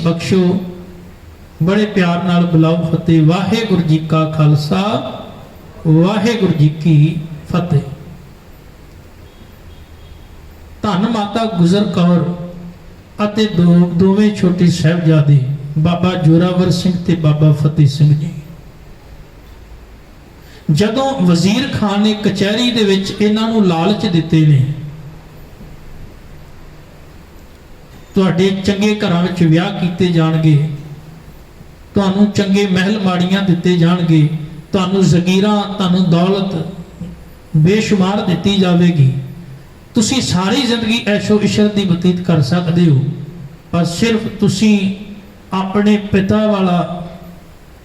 बख्शो बड़े प्यार नाल बुलाओ फतेह। वाहेगुरु जी का खालसा वाहेगुरु जी की फतेह। धन माता गुजर कौर अते दोवें छोटे साहिबजादे बाबा जोरावर सिंह ते बाबा फतेह सिंह जी जदों वजीर खान ने कचहरी दे विच इन्हां नूं लालच दिते ने, तुहाडे चंगे घरां विच विआह कीते जाणगे, तुहानूं चंगे महल माड़ियां दिते जाणगे, तुहानूं ज़गीरां तुहानूं दौलत बेशुमार दिती जावेगी, तुसीं सारी जिंदगी ऐशो इशरत दी बतीत कर सकदे हो, पर सिर्फ तुसीं अपने पिता वाला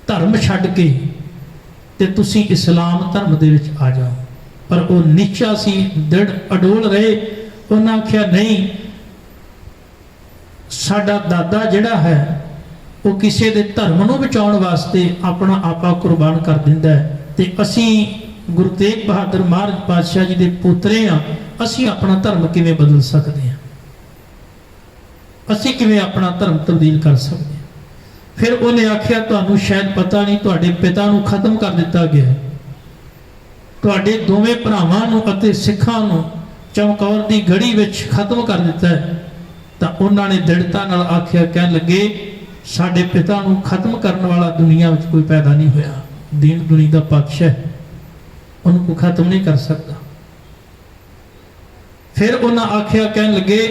धर्म छड्ड के ते तुसीं इस्लाम धर्म दे विच आ जाओ। पर वह निश्चा सी, दृढ़ अडोल रहे। उन्हां आख्या नहीं, साडा दादा जिहड़ा है वो किसी दे धर्म नूं बचाउण वास्ते अपना आपा कुर्बान कर दिंदा है, ते असीं गुरु तेग बहादुर महाराज पातशाह जी दे पुत्रे हाँ, असीं अपना धर्म किवें बदल सकदे हैं, असीं किवें अपना धर्म तब्दील कर सकदे हैं। फिर उन्हें आख्या तुहानूं शायद पता नहीं, तुहाडे पिता नूं खत्म कर दिता गया है, तुहाडे दोवें भरावां नूं अते सिखां नूं चमकौर दी गढ़ी विच खत्म कर दिता है। तो उन्होंने दृढ़ता नाल आख्या, कहन लगे साडे पिता नूं खत्म करने वाला दुनिया में कोई पैदा नहीं होया, दीन दुनी दा पातशाह उनको खत्म नहीं कर सकता। फिर उन्हें आख्या, कहन लगे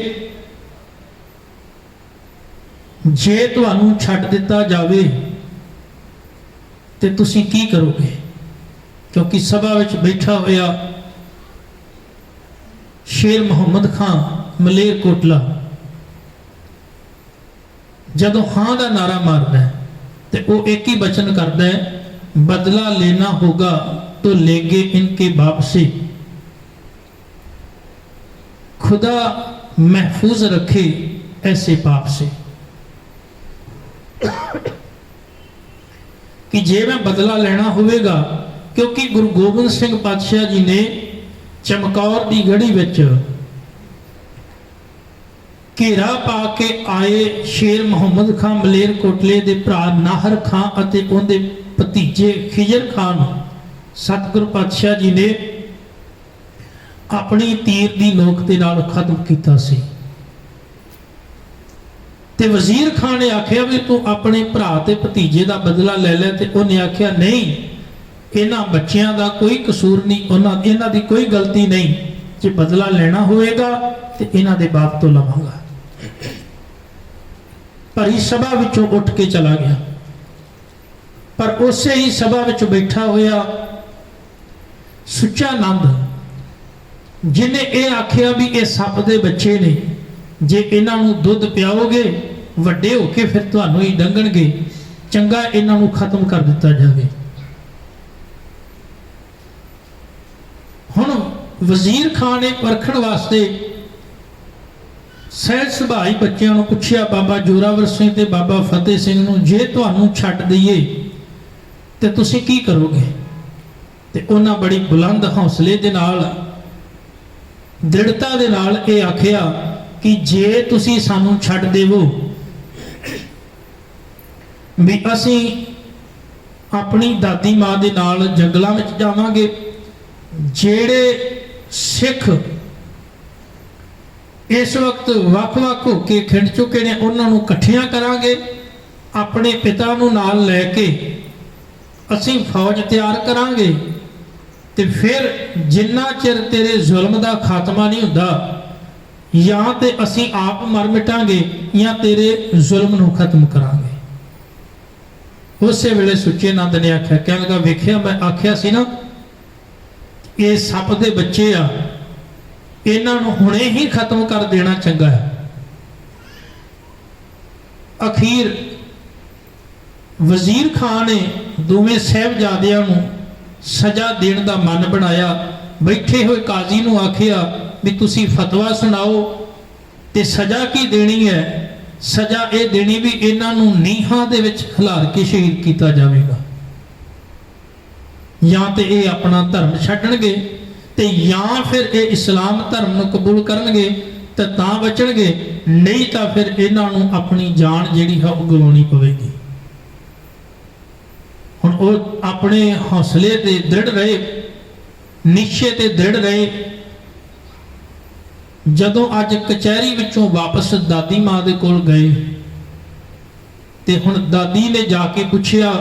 जे तुहानूं छड्ड दिता जावे ते तुसीं की करोगे, क्योंकि सभा विच बैठा होया शेर मुहम्मद खान मलेरकोटला जदों हां का नारा मारदा है तो वह एक ही वचन करता है, बदला लेना होगा तो लेंगे इनके बाप से, खुदा महफूज रखे ऐसे पाप से। कि जे मैं बदला लेना होगा, क्योंकि गुरु गोबिंद सिंह पातशाह जी ने चमकौर की गढ़ी विच घेरा पा के आए शेर मुहम्मद खान मलेरकोटले दे भरा नाहर खां अते उहदे भतीजे खिजर खान सतगुरु पातशाह जी ने अपनी तीर की नोक दे नाल खत्म किया सी। ते वजीर खान ने आख्या भी तू अपने भरा ते भतीजे का बदला ले लै, ते उन्हें आख्या नहीं, इन्हां बच्चियां दा कोई कसूर नहीं, इन्हां दी कोई गलती नहीं, जे बदला लेना होएगा तो इन्हां दे बाप तो लवांगा। पर इस सभा विचों उठ के चला गया। पर उसे ही सभा विच बैठा होया सुच्चा नंद जिन्हें यह आख्या भी ये सप दे बच्चे ने, जे इन्हां नूं दुध पियाओगे वड्डे होके फिर तुहानूं ही डंगणगे, चंगा इन्हां नूं खत्म कर दिता जाए। हुण वजीर खान ने परखण वास्ते सहज सुभाई बच्चों को पूछया, बाबा जोरावर सिंह ते बाबा फतेह सिंह नूं जे तुहानूं छड्ड दईए ते तुसीं की करोगे? ते उन्हां बड़ी बुलंद हौसले दे नाल दृढ़ता दे नाल यह आख्या कि जे तुसीं सानूं छड्ड देवो भी असीं अपनी दादी मां दे नाल जंगलां विच जावांगे, जेड़े सिख इस वक्त वख-वख होके खिंड चुके ने उन्हां नूं इकट्ठियां करांगे, अपने पिता नूं नाल लैके असीं फौज तैयार करांगे, ते फिर जिन्ना चिर तेरे जुल्म दा खात्मा नहीं हुंदा, या ते असीं आप मर मिटांगे या तेरे जुल्म नूं खत्म करांगे। उस वेले सुच्चे नंद ने आख्या, कहण लगा वेखिया मैं आख्या सी ना ये सप दे बच्चे आ, इन्हां नूं हुणे ही खत्म कर देना चंगा है। अखीर वजीर खान ने दोवें साहिबजादियां नूं सजा देण दा मन बनाया। बैठे हुए काजी नूं आखिया भी तुसीं फतवा सुनाओ ते सजा की देनी है? सजा ये देनी भी इन्हां नूं नीहां दे विच खिलार के शहीद किया जाएगा, या तो ये अपना धर्म छड्डणगे ते या फिर ये इस्लाम धर्म नूं कबूल करनगे, ਤਾਂ ਬਚਣਗੇ, ਨਹੀਂ ਤਾਂ ਫਿਰ ਇਹਨਾਂ ਨੂੰ ਆਪਣੀ ਜਾਨ ਜਿਹੜੀ ਹੈ ਉਹ ਗਵਾਉਣੀ ਪਵੇਗੀ। ਹੁਣ ਉਹ ਆਪਣੇ ਹੌਸਲੇ ਤੇ ਦ੍ਰਿੜ ਰਹੇ, ਨਿਸ਼ਚੇ ਤੇ ਦ੍ਰਿੜ ਰਹੇ। ਜਦੋਂ ਅੱਜ ਕਚਹਿਰੀ ਵਿੱਚੋਂ ਵਾਪਸ ਦਾਦੀ ਮਾਂ ਦੇ ਕੋਲ ਗਏ ਤੇ ਹੁਣ ਦਾਦੀ ਨੇ ਜਾ ਕੇ ਪੁੱਛਿਆ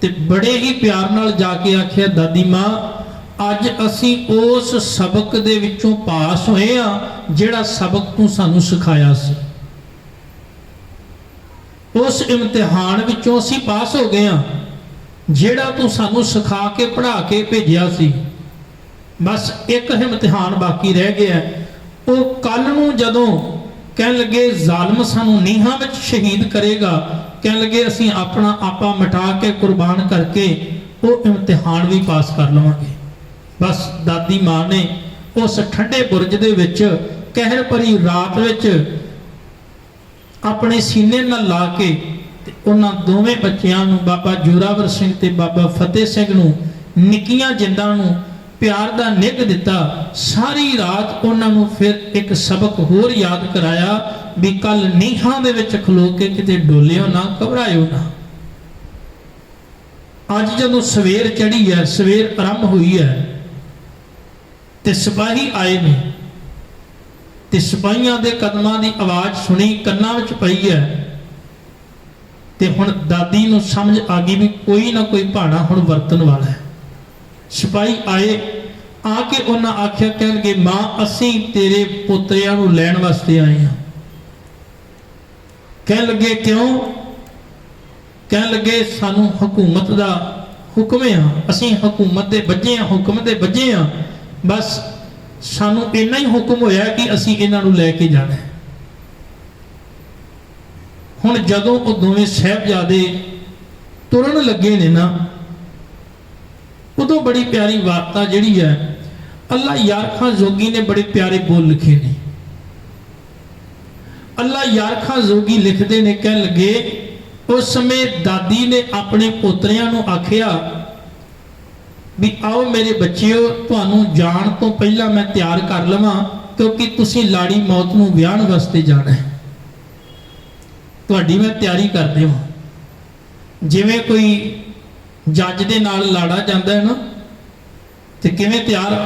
ਤੇ ਬੜੇ ਹੀ ਪਿਆਰ ਨਾਲ ਜਾ ਕੇ ਆਖਿਆ, ਦਾਦੀ ਮਾਂ ਅੱਜ ਅਸੀਂ ਉਸ ਸਬਕ ਦੇ ਵਿੱਚੋਂ ਪਾਸ ਹੋਏ ਆ ਜਿਹੜਾ ਸਬਕ ਤੂੰ ਸਾਨੂੰ ਸਿਖਾਇਆ ਸੀ। ਉਸ ਇਮਤਿਹਾਨ ਵਿੱਚੋਂ ਅਸੀਂ ਪਾਸ ਹੋ ਗਏ ਆ ਜਿਹੜਾ ਤੂੰ ਸਾਨੂੰ ਸਿਖਾ ਕੇ ਪੜ੍ਹਾ ਕੇ ਭੇਜਿਆ ਸੀ। ਬਸ ਇੱਕ ਇਮਤਿਹਾਨ ਬਾਕੀ ਰਹਿ ਗਿਆ, ਉਹ ਕੱਲ ਨੂੰ ਜਦੋਂ ਕਹਿਣ ਲੱਗੇ ਜ਼ਾਲਮ ਸਾਨੂੰ ਨੀਹਾਂ ਵਿੱਚ ਸ਼ਹੀਦ ਕਰੇਗਾ, ਕਹਿਣ ਲੱਗੇ ਅਸੀਂ ਆਪਣਾ ਆਪਾ ਮਿਟਾ ਕੇ ਕੁਰਬਾਨ ਕਰਕੇ ਉਹ ਇਮਤਿਹਾਨ ਵੀ ਪਾਸ ਕਰ ਲਵਾਂਗੇ। ਬਸ ਦਾਦੀ ਮਾਂ ਨੇ ਉਸ ਠੰਡੇ ਬੁਰਜ ਦੇ ਵਿੱਚ ਕਹਿਰ ਭਰੀ ਰਾਤ ਵਿੱਚ ਆਪਣੇ ਸੀਨੇ ਨਾਲ ਲਾ ਕੇ ਤੇ ਉਹਨਾਂ ਦੋਵੇਂ ਬੱਚਿਆਂ ਨੂੰ, ਬਾਬਾ ਜੋਰਾਵਰ ਸਿੰਘ ਤੇ ਬਾਬਾ ਫਤਿਹ ਸਿੰਘ ਨੂੰ, ਨਿੱਕੀਆਂ ਜਿੰਦਾਂ ਨੂੰ ਪਿਆਰ ਦਾ ਨਿੱਘ ਦਿੱਤਾ। ਸਾਰੀ ਰਾਤ ਉਹਨਾਂ ਨੂੰ ਫਿਰ ਇੱਕ ਸਬਕ ਹੋਰ ਯਾਦ ਕਰਾਇਆ ਵੀ ਕੱਲ ਨੀਹਾਂ ਦੇ ਵਿੱਚ ਖਲੋ ਕੇ ਕਿਤੇ ਡੋਲਿਓ ਨਾ, ਘਬਰਾਇਓ ਨਾ। ਅੱਜ ਜਦੋਂ ਸਵੇਰ ਚੜੀ ਹੈ, ਸਵੇਰ ਆਰੰਭ ਹੋਈ ਹੈ ਤੇ ਸਿਪਾਹੀ ਆਏ ਨੇ ਤੇ ਸਿਪਾਹੀਆਂ ਦੇ ਕਦਮਾਂ ਦੀ ਆਵਾਜ਼ ਸੁਣੀ, ਕੰਨਾਂ ਵਿੱਚ ਪਈ ਹੈ ਤੇ ਹੁਣ ਦਾਦੀ ਨੂੰ ਸਮਝ ਆ ਗਈ ਵੀ ਕੋਈ ਨਾ ਕੋਈ ਭਾਣਾ ਹੁਣ ਵਰਤਣ ਵਾਲਾ ਹੈ। ਸਿਪਾਹੀ ਆਏ, ਆ ਕੇ ਉਹਨਾਂ ਆਖਿਆ, ਕਹਿਣਗੇ ਮਾਂ ਅਸੀਂ ਤੇਰੇ ਪੋਤਰਿਆਂ ਨੂੰ ਲੈਣ ਵਾਸਤੇ ਆਏ ਹਾਂ। ਕਹਿਣ ਲੱਗੇ ਕਿਉਂ? ਕਹਿਣ ਲੱਗੇ ਸਾਨੂੰ ਹਕੂਮਤ ਦਾ ਹੁਕਮ ਆ, ਅਸੀਂ ਹਕੂਮਤ ਦੇ ਬੱਝੇ ਆ, ਹੁਕਮ ਦੇ ਬੱਝੇ ਆ। ਬਸ ਸਾਨੂੰ ਇੰਨਾ ਹੀ ਹੁਕਮ ਹੋਇਆ ਕਿ ਅਸੀਂ ਇਹਨਾਂ ਨੂੰ ਲੈ ਕੇ ਜਾਣਾ ਹੈ। ਹੁਣ ਜਦੋਂ ਉਹ ਦੋਵੇਂ ਸਾਹਿਬਜ਼ਾਦੇ ਤੁਰਨ ਲੱਗੇ ਨੇ ਨਾ, ਉਦੋਂ ਬੜੀ ਪਿਆਰੀ ਵਾਰਤਾ ਜਿਹੜੀ ਹੈ ਅੱਲਾ ਯਾਰ ਖਾਂ ਜੋਗੀ ਨੇ ਬੜੇ ਪਿਆਰੇ ਬੋਲ ਲਿਖੇ ਨੇ। ਅੱਲਾ ਯਾਰ ਖਾਂ ਜੋਗੀ ਲਿਖਦੇ ਨੇ, ਕਹਿਣ ਲੱਗੇ ਉਸ ਸਮੇਂ ਦਾਦੀ ਨੇ ਆਪਣੇ ਪੋਤਰਿਆਂ ਨੂੰ ਆਖਿਆ ਵੀ ਆਓ ਮੇਰੇ ਬੱਚਿਓ, ਤੁਹਾਨੂੰ ਜਾਣ ਤੋਂ ਪਹਿਲਾਂ ਮੈਂ ਤਿਆਰ ਕਰ ਲਵਾਂ ਕਿਉਂਕਿ ਤੁਸੀਂ ਲਾੜੀ ਮੌਤ ਨੂੰ ਵਿਆਹਣ ਵਾਸਤੇ ਜਾਣਾ ਹੈ। ਤੁਹਾਡੀ ਮੈਂ ਤਿਆਰੀ ਕਰ ਦੇਵਾਂ। ਜਿਵੇਂ ਕੋਈ ਜੱਜ ਦੇ ਨਾਲ ਲਾੜਾ ਜਾਂਦਾ ਹੈ ਨਾ, ਤੇ ਕਿਵੇਂ ਤਿਆਰ,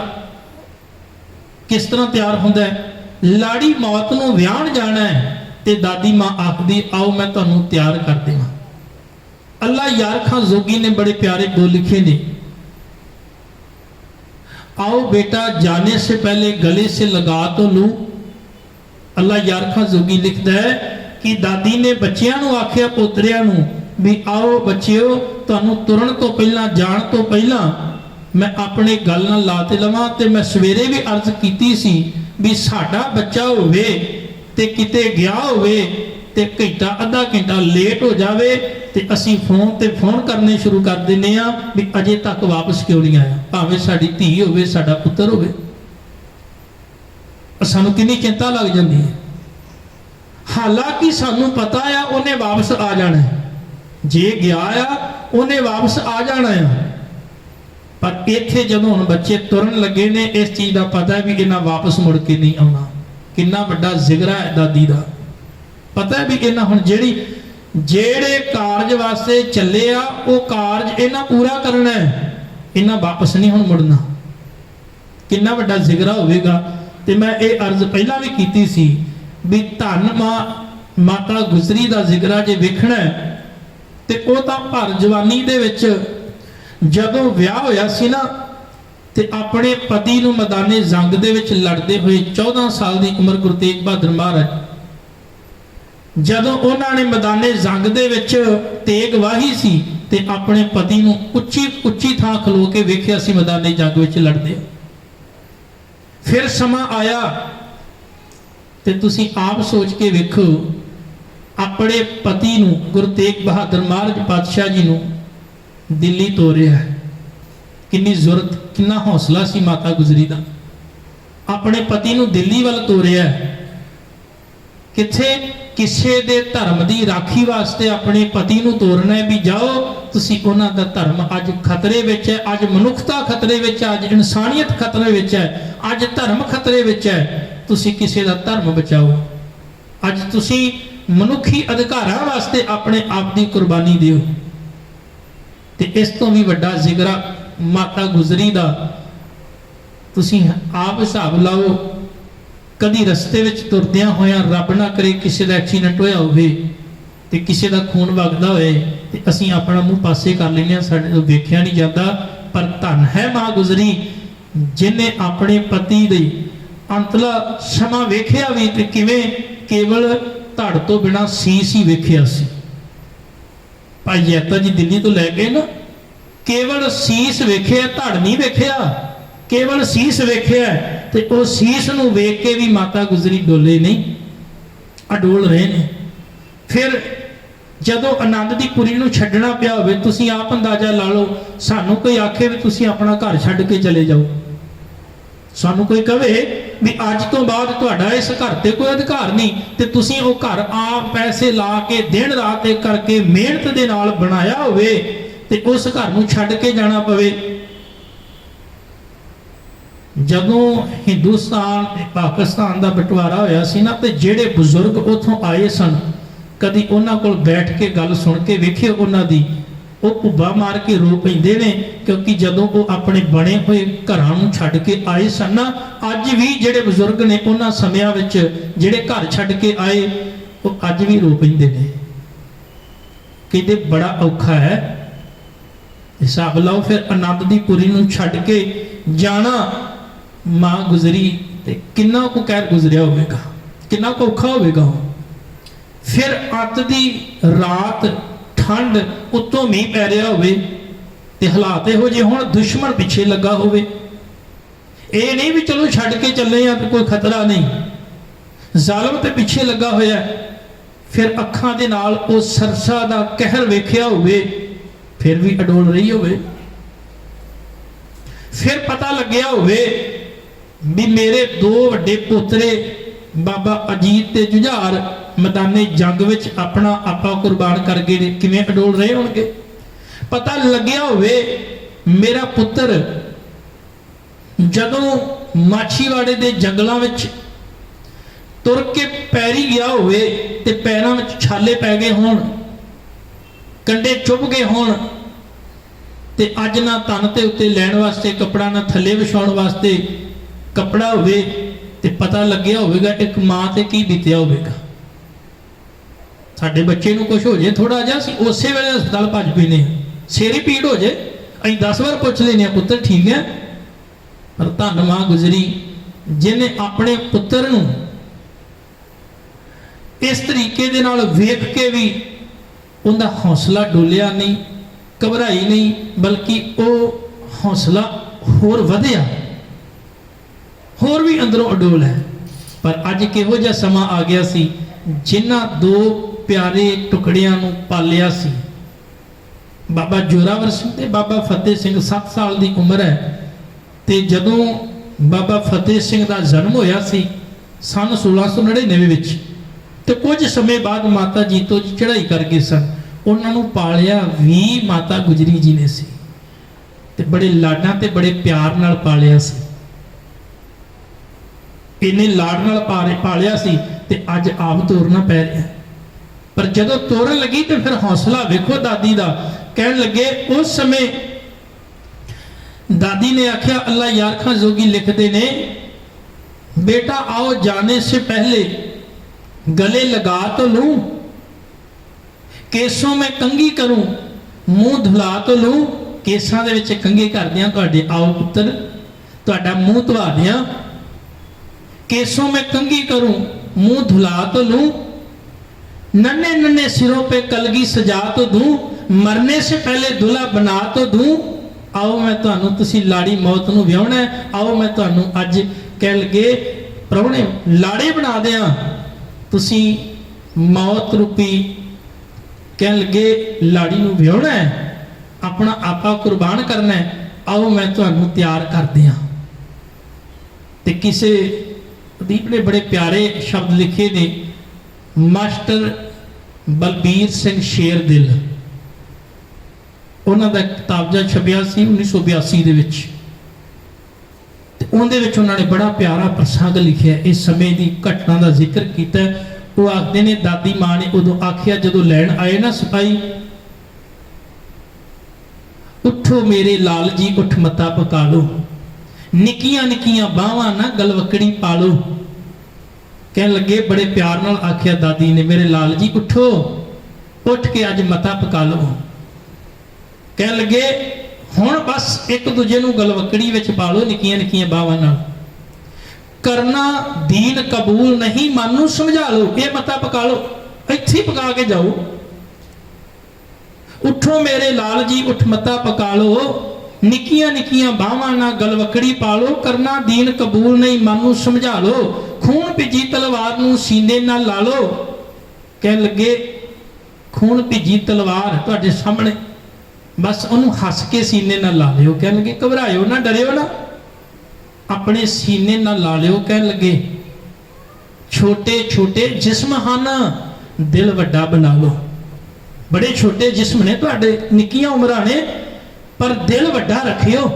ਕਿਸ ਤਰ੍ਹਾਂ ਤਿਆਰ ਹੁੰਦਾ ਹੈ? ਲਾੜੀ ਮੌਤ ਨੂੰ ਵਿਆਹਣ ਜਾਣਾ ਹੈ ਤੇ ਦਾਦੀ ਮਾਂ ਆਖਦੀ ਆਓ ਮੈਂ ਤੁਹਾਨੂੰ ਤਿਆਰ ਕਰ ਦੇਵਾਂ। ਅੱਲਾ ਯਾਰ ਖਾਂ ਜੋਗੀ ਨੇ ਬੜੇ ਪਿਆਰੇ ਬੋਲ ਲਿਖੇ ਨੇ, आओ बेटा जाने से पहले गले से लगा तो लूं। अल्लाह यार खां जोगी लिखता है कि दादी ने बच्चियां नूं आखिया, पोतरियां नूं भी आओ बच्चिओ, तुहानूं तुरन तो पहला, जाण तो पहला मैं अपने गल नाल ला ते लवां। ते मैं सवेरे भी अर्ज कीती सी भी साडा बच्चा होवे ते किते गया होवे ते घंटा अद्धा घंटा लेट हो जावे ते असीं फोन ते फोन करने शुरू कर दिंदे आ भी अजे तक वापस क्यों नहीं आया, भावें साडी धी होवे, साडा पुत्तर होवे। सानूं कितनी चिंता लग जाती है। हालांकि सानूं पता आ उन्हें वापस आ जाना है, जे गया आ उन्हें वापस आ जाना है। पर इत्थे जदों हुण बच्चे तुरन लगे ने, इस चीज़ का पता है भी इन्हां वापस मुड़ के नहीं आउणा। कितना वड्डा जिगरा है दादी का, पता है भी इन्हां हुण जेड़े कारज वास्ते चले आ वो कारज इन्हां पूरा करना है, इन्हां वापस नहीं हुण मुड़ना। कितना वड्डा जिगरा होवेगा। ते मैं ये अर्ज पहला भी कीती सी भी धन माता गुजरी दा जिगरा जे वेखना है ते वो तां भर जवानी दे विच जदों विआह होया सी ना ते अपने पति नूं मैदाने जंग दे विच लड़दे हुए 14 साल की उम्र गुरु तेग बहादुर महाराज जदों उन्होंने मैदाने जंग दे विच तेग वाही सी ते अपने पति नूं उच्ची उच्ची थां खलो के वेखिया सी मैदाने जंग विच लड़दे। फिर समा आया ते तुसीं आप सोच के वेखो, अपने पति नूं गुरु तेग बहादुर महाराज पातशाह जी नूं दिल्ली तोरिया है। किन्नी जुरत, किन्ना हौसला सी माता गुजरी दा। अपने पति नूं दिल्ली वाल तोरिया है, किथे किसे दे धर्म की राखी वास्ते अपने पति नूं तोरना है भी जाओ तुसीं उन्हां दा धर्म अज खतरे विच है, अज मनुखता खतरे विच है, अज इंसानियत खतरे विच है, अज धर्म खतरे विच है। ਤੁਸੀਂ ਕਿਸੇ ਦਾ ਧਰਮ ਬਚਾਓ। ਅੱਜ ਤੁਸੀਂ ਮਨੁੱਖੀ ਅਧਿਕਾਰਾਂ ਵਾਸਤੇ ਆਪਣੇ ਆਪ ਦੀ ਕੁਰਬਾਨੀ ਦਿਓ। ਤੇ ਇਸ ਤੋਂ ਵੀ ਵੱਡਾ ਜ਼ਿਕਰਾ ਮਾਤਾ ਗੁਜਰੀ ਦਾ ਤੁਸੀਂ ਆਪ ਹਿਸਾਬ ਲਾਓ। ਕਦੀ ਰਸਤੇ ਵਿੱਚ ਤੁਰਦਿਆਂ ਹੋਇਆਂ ਰੱਬ ਨਾ ਕਰੇ ਕਿਸੇ ਦਾ ਐਕਸੀਡੈਂਟ ਹੋਇਆ ਹੋਵੇ ਤੇ ਕਿਸੇ ਦਾ ਖੂਨ ਵਗਦਾ ਹੋਏ ਤੇ ਅਸੀਂ ਆਪਣਾ ਮੂੰਹ ਪਾਸੇ ਕਰ ਲੈਂਦੇ ਹਾਂ, ਸਾਡੇ ਤੋਂ ਵੇਖਿਆ ਨਹੀਂ ਜਾਂਦਾ। ਪਰ ਧੰਨ ਹੈ ਮਾਂ ਗੁਜਰੀ ਜਿਨੇ ਆਪਣੇ ਪਤੀ ਦੇ ਅੰਤਲਾ ਸਮਾਂ ਵੇਖਿਆ ਵੀ ਤੇ ਕਿਵੇਂ ਕੇਵਲ ਧੜ ਤੋਂ ਬਿਨਾ ਸੀਸ ਹੀ ਵੇਖਿਆ ਸੀ। ਭਾਈ ਜੈਤਾ ਜੀ ਦਿੱਲੀ ਤੋਂ ਲੈ ਕੇ ਨਾ ਕੇਵਲ ਸੀਸ ਵੇਖਿਆ, ਧੜ ਨਹੀਂ ਵੇਖਿਆ, ਕੇਵਲ ਸੀਸ ਵੇਖਿਆ। ਤੇ ਉਹ ਸੀਸ ਨੂੰ ਵੇਖ ਕੇ ਵੀ ਮਾਤਾ ਗੁਜਰੀ ਡੋਲੇ ਨਹੀਂ, ਅਡੋਲ ਰਹੇ ਨੇ। ਫਿਰ ਜਦੋਂ ਆਨੰਦ ਦੀ ਪੁਰੀ ਨੂੰ ਛੱਡਣਾ ਪਿਆ ਹੋਵੇ, ਤੁਸੀਂ ਆਪ ਅੰਦਾਜ਼ਾ ਲਾ ਲਓ। ਸਾਨੂੰ ਕੋਈ ਆਖੇ ਵੀ ਤੁਸੀਂ ਆਪਣਾ ਘਰ ਛੱਡ ਕੇ ਚਲੇ ਜਾਓ, ਸਾਨੂੰ ਕੋਈ ਕਵੇ ਵੀ ਅੱਜ ਤੋਂ ਬਾਅਦ ਤੁਹਾਡਾ ਇਸ ਘਰ ਤੇ ਕੋਈ ਅਧਿਕਾਰ ਨਹੀਂ, ਤੇ ਤੁਸੀਂ ਉਹ ਘਰ ਆਪ ਪੈਸੇ ਲਾ ਕੇ ਦਿਨ ਰਾਤ ਇੱਕ ਕਰਕੇ ਮਿਹਨਤ ਦੇ ਨਾਲ ਬਣਾਇਆ ਹੋਵੇ ਤੇ ਉਸ ਘਰ ਨੂੰ ਛੱਡ ਕੇ ਜਾਣਾ ਪਵੇ। ਜਦੋਂ ਹਿੰਦੁਸਤਾਨ ਤੇ ਪਾਕਿਸਤਾਨ ਦਾ ਬਟਵਾਰਾ ਹੋਇਆ ਸੀ ਨਾ, ਤੇ ਜਿਹੜੇ ਬਜ਼ੁਰਗ ਉੱਥੋਂ ਆਏ ਸਨ, ਕਦੀ ਉਹਨਾਂ ਕੋਲ ਬੈਠ ਕੇ ਗੱਲ ਸੁਣ ਕੇ ਵੇਖਿਓ ਉਹਨਾਂ ਦੀ, ਉਹ ਭੁੱਬਾ ਮਾਰ ਕੇ ਰੋ ਪੈਂਦੇ ਨੇ। ਕਿਉਂਕਿ ਜਦੋਂ ਉਹ ਆਪਣੇ ਬਣੇ ਹੋਏ ਘਰਾਂ ਨੂੰ ਛੱਡ ਕੇ ਆਏ ਸਨ ਨਾ, ਅੱਜ ਵੀ ਜਿਹੜੇ ਬਜ਼ੁਰਗ ਨੇ ਉਹਨਾਂ ਸਮਿਆਂ ਵਿੱਚ ਜਿਹੜੇ ਘਰ ਛੱਡ ਕੇ ਆਏ, ਉਹ ਅੱਜ ਵੀ ਰੋ ਪੈਂਦੇ ਨੇ। ਕਹਿੰਦੇ ਬੜਾ ਔਖਾ ਹੈ। ਹਿਸਾਬ ਲਾਓ ਫਿਰ ਆਨੰਦ ਦੀ ਪੁਰੀ ਨੂੰ ਛੱਡ ਕੇ ਜਾਣਾ ਮਾਂ ਗੁਜਰੀ ਤੇ ਕਿੰਨਾ ਕੁ ਕਹਿਰ ਗੁਜ਼ਰਿਆ ਹੋਵੇਗਾ, ਕਿੰਨਾ ਕੁ ਔਖਾ ਹੋਵੇਗਾ। ਫਿਰ ਅੱਤ ਦੀ ਰਾਤ, ਠੰਡ, ਉੱਤੋਂ ਮੀਂਹ ਪੈ ਰਿਹਾ ਹੋਵੇ ਤੇ ਹਾਲਾਤ ਇਹੋ ਜਿਹੇ ਹੁਣ ਦੁਸ਼ਮਣ ਪਿੱਛੇ ਲੱਗਾ ਹੋਵੇ। ਇਹ ਨਹੀਂ ਵੀ ਚਲੋ ਛੱਡ ਕੇ ਚੱਲੇ ਆ ਤੇ ਕੋਈ ਖਤਰਾ ਨਹੀਂ, ਜ਼ਾਲਮ ਤੇ ਪਿੱਛੇ ਲੱਗਾ ਹੋਇਆ। ਫਿਰ ਅੱਖਾਂ ਦੇ ਨਾਲ ਉਹ ਸਰਸਾ ਦਾ ਕਹਿਰ ਵੇਖਿਆ ਹੋਵੇ, ਫਿਰ ਵੀ ਅਡੋਲ ਰਹੀ ਹੋਵੇ। ਫਿਰ ਪਤਾ ਲੱਗਿਆ ਹੋਵੇ ਵੀ ਮੇਰੇ ਦੋ ਵੱਡੇ ਪੋਤਰੇ ਬਾਬਾ ਅਜੀਤ ਤੇ ਜੁਝਾਰ ਮੈਦਾਨੇ ਜੰਗ ਵਿੱਚ ਆਪਣਾ ਆਪਾ ਕੁਰਬਾਨ ਕਰ ਗਏ ਨੇ, ਕਿਵੇਂ ਅਡੋਲ ਰਹੇ ਹੋਣਗੇ। ਪਤਾ ਲੱਗਿਆ ਹੋਵੇ ਮੇਰਾ ਪੁੱਤਰ ਜਦੋਂ ਮਾਛੀਵਾੜੇ ਦੇ ਜੰਗਲਾਂ ਵਿੱਚ ਤੁਰ ਕੇ ਪੈਰੀ ਗਿਆ ਹੋਵੇ ਤੇ ਪੈਰਾਂ ਵਿੱਚ ਛਾਲੇ ਪੈ ਗਏ ਹੋਣ, ਕੰਡੇ ਚੁੱਭ ਗਏ ਹੋਣ, ਤੇ ਅੱਜ ਨਾ ਤਨ ਤੇ ਉੱਤੇ ਲੈਣ ਵਾਸਤੇ ਕੱਪੜਾ, ਨਾ ਥੱਲੇ ਵਿਛਾਉਣ ਵਾਸਤੇ ਕੱਪੜਾ ਹੋਵੇ, ਤੇ ਪਤਾ ਲੱਗਿਆ ਹੋਵੇਗਾ ਇੱਕ ਮਾਂ ਤੇ ਕੀ ਬੀਤਿਆ ਹੋਵੇਗਾ। ਸਾਡੇ ਬੱਚੇ ਨੂੰ ਕੁਝ ਹੋ ਜੇ ਥੋੜਾ ਜਿਹਾ, ਅਸੀਂ ਉਸੇ ਵੇਲੇ ਹਸਪਤਾਲ ਭੱਜ ਪੈਨੇ, ਸਿਰ ਪੀੜ ਹੋ ਜੇ ਅਸੀਂ 10 ਵਾਰ ਪੁੱਛ ਲੈਨੇ ਆ ਪੁੱਤਰ ਠੀਕ ਹੈ। ਪਰ ਧੰਨ ਮਾਂ ਗੁਜਰੀ ਜਿਹਨੇ ਆਪਣੇ ਪੁੱਤਰ ਨੂੰ ਇਸ ਤਰੀਕੇ ਦੇ ਨਾਲ ਵੇਖ ਕੇ ਵੀ ਉਹਦਾ ਹੌਸਲਾ ਡੋਲਿਆ ਨਹੀਂ, ਘਬਰਾਈ ਨਹੀਂ, ਬਲਕਿ ਉਹ ਹੌਸਲਾ ਹੋਰ ਵਧਿਆ, ਹੋਰ ਵੀ ਅੰਦਰੋਂ ਅਡੋਲ ਹੈ। ਪਰ ਅੱਜ ਕਿਹੋ ਜਿਹਾ ਸਮਾਂ ਆ ਗਿਆ ਸੀ, ਜਿਨ੍ਹਾਂ ਦੋ ਪਿਆਰੇ ਟੁਕੜਿਆਂ ਨੂੰ ਪਾਲਿਆ ਸੀ। ਬਾਬਾ ਜੋਰਾਵਰ ਸਿੰਘ ਤੇ ਬਾਬਾ ਫਤਿਹ ਸਿੰਘ, 7 ਸਾਲ ਦੀ ਉਮਰ ਹੈ। ਤੇ ਜਦੋਂ ਬਾਬਾ ਫਤਿਹ ਸਿੰਘ ਦਾ ਜਨਮ ਹੋਇਆ ਸੀ ਸਨ 1699 ਵਿੱਚ, ਤੇ ਕੁਝ ਸਮੇਂ ਬਾਅਦ ਮਾਤਾ ਜੀਤੋ ਜੀ ਚੜ੍ਹਾਈ ਕਰ ਗਏ ਸਨ। ਉਹਨਾਂ ਨੂੰ ਪਾਲਿਆ ਵੀ ਮਾਤਾ ਗੁਜਰੀ ਜੀ ਨੇ ਸੀ, ਤੇ ਬੜੇ ਲਾਡਾਂ ਤੇ ਬੜੇ ਪਿਆਰ ਨਾਲ ਪਾਲਿਆ ਸੀ। ਇੰਨੇ ਲਾਡ ਨਾਲ ਪਾਲਿਆ ਸੀ ਤੇ ਅੱਜ ਆਪ ਤੋਰਨਾ ਪੈ ਰਿਹਾ। ਪਰ ਜਦੋਂ ਤੋਰਨ ਲੱਗੀ ਤੇ ਫਿਰ ਹੌਸਲਾ ਵੇਖੋ ਦਾਦੀ ਦਾ। ਕਹਿਣ ਲੱਗੇ ਉਸ ਸਮੇਂ ਦਾਦੀ ਨੇ आख्या, अल्लाह यार खां जोगी लिखते ने, बेटा आओ जाने से पहले गले लगा तो लूं, केसों में कंघी करूं, मुंह धुला तो लूं। केसां दे विच कंघी कर दियां तुहाडे, आओ पुत्तर तुहाडा मुंह धुला दियां। केसों में कंघी करूं, मुंह धुला तो लूं, नन्हे नन्हे सिरों पे कलगी सजा तो दूं, मरने से पहले दूल्हा बना तो दूं। आओ मैं तुहानू, तुसी लाड़ी मौत नू विआहना है, आओ मैं तुहानू अज कह लगे प्राहुणे लाड़े बना दियां, तुसी मौत रूपी कह लगे लाड़ी नू विआहना है, अपना आपा कुर्बान करना है, आओ मैं तुहानू तैयार कर दियां। ते किसे अदीप ने बड़े प्यारे शब्द लिखे ने, मास्टर बलबीर सिंह शेरदिल, उन्होंने किताबजा छपिया सी 1982 ਦੇ ਵਿੱਚ। ਤੇ ਤੇ ਉਹਦੇ ਵਿੱਚ ਉਹਨਾਂ ਨੇ ਬੜਾ ਪਿਆਰਾ ਪ੍ਰਸੰਗ ਲਿਖਿਆ, ਇਸ ਸਮੇਂ ਦੀ ਘਟਨਾ ਦਾ ਜ਼ਿਕਰ ਕੀਤਾ। ਉਹ ਆਖਦੇ ਨੇ ਦਾਦੀ ਮਾਂ ਨੇ ਉਦੋਂ ਆਖਿਆ ਜਦੋਂ ਲੈਣ ਆਏ ਨਾ ਸਿਪਾਹੀ, ਉੱਠੋ ਮੇਰੇ ਲਾਲ ਜੀ ਉੱਠ ਮਤਾ ਪਕਾ ਲੋ, ਨਿੱਕੀਆਂ ਨਿੱਕੀਆਂ ਬਾਹਾਂ ਨਾ ਗਲਵਕੜੀ ਪਾ ਲੋ। ਕਹਿਣ ਲੱਗੇ, ਬੜੇ ਪਿਆਰ ਨਾਲ ਆਖਿਆ ਦਾਦੀ ਨੇ, ਮੇਰੇ ਲਾਲ ਜੀ ਉੱਠੋ, ਉੱਠ ਕੇ ਅੱਜ ਮਤਾ ਪਕਾ ਲਓ। ਕਹਿਣ ਲੱਗੇ, ਹੁਣ ਬਸ ਇੱਕ ਦੂਜੇ ਨੂੰ ਗਲਵਕੜੀ ਵਿੱਚ ਪਾ ਲਓ ਨਿੱਕੀਆਂ ਨਿੱਕੀਆਂ ਬਾਹਾਂ ਨਾਲ, ਕਰਨਾ ਦੀਨ ਕਬੂਲ ਨਹੀਂ ਮਨ ਨੂੰ ਸਮਝਾ ਲਓ। ਇਹ ਮਤਾ ਪਕਾ ਲਓ, ਇੱਥੇ ਪਕਾ ਕੇ ਜਾਓ। ਉੱਠੋ ਮੇਰੇ ਲਾਲ ਜੀ ਉੱਠ ਮਤਾ ਪਕਾ ਲਓ, ਨਿੱਕੀਆਂ ਨਿੱਕੀਆਂ ਬਾਹਾਂ ਨਾਲ ਗਲਵਕੜੀ ਪਾ ਲਓ, ਕਰਨਾ ਦੀਨ ਕਬੂਲ ਨਹੀਂ ਮਨ ਨੂੰ ਸਮਝਾ ਲਓ, ਖੂਨ ਭਿੱਜੀ ਤਲਵਾਰ ਨੂੰ ਸੀਨੇ ਨਾਲ ਲਾ ਲਓ। ਕਹਿਣ ਲੱਗੇ, ਖੂਨ ਭਿੱਜੀ ਤਲਵਾਰ ਤੁਹਾਡੇ ਸਾਹਮਣੇ, ਬਸ ਉਹਨੂੰ ਹੱਸ ਕੇ ਸੀਨੇ ਨਾਲ ਲਾ ਲਿਓ। ਕਹਿਣ ਲੱਗੇ, ਘਬਰਾਇਓ ਨਾ, ਡਰਿਓ ਨਾ, ਆਪਣੇ ਸੀਨੇ ਨਾਲ ਲਾ ਲਿਓ। ਕਹਿਣ ਲੱਗੇ, ਛੋਟੇ ਛੋਟੇ ਜਿਸਮ ਹਨ, ਦਿਲ ਵੱਡਾ ਬਣਾ ਲਓ। ਬੜੇ ਛੋਟੇ ਜਿਸਮ ਨੇ ਤੁਹਾਡੇ, ਨਿੱਕੀਆਂ ਉਮਰਾਂ ਨੇ, ਪਰ ਦਿਲ ਵੱਡਾ ਰੱਖਿਓ।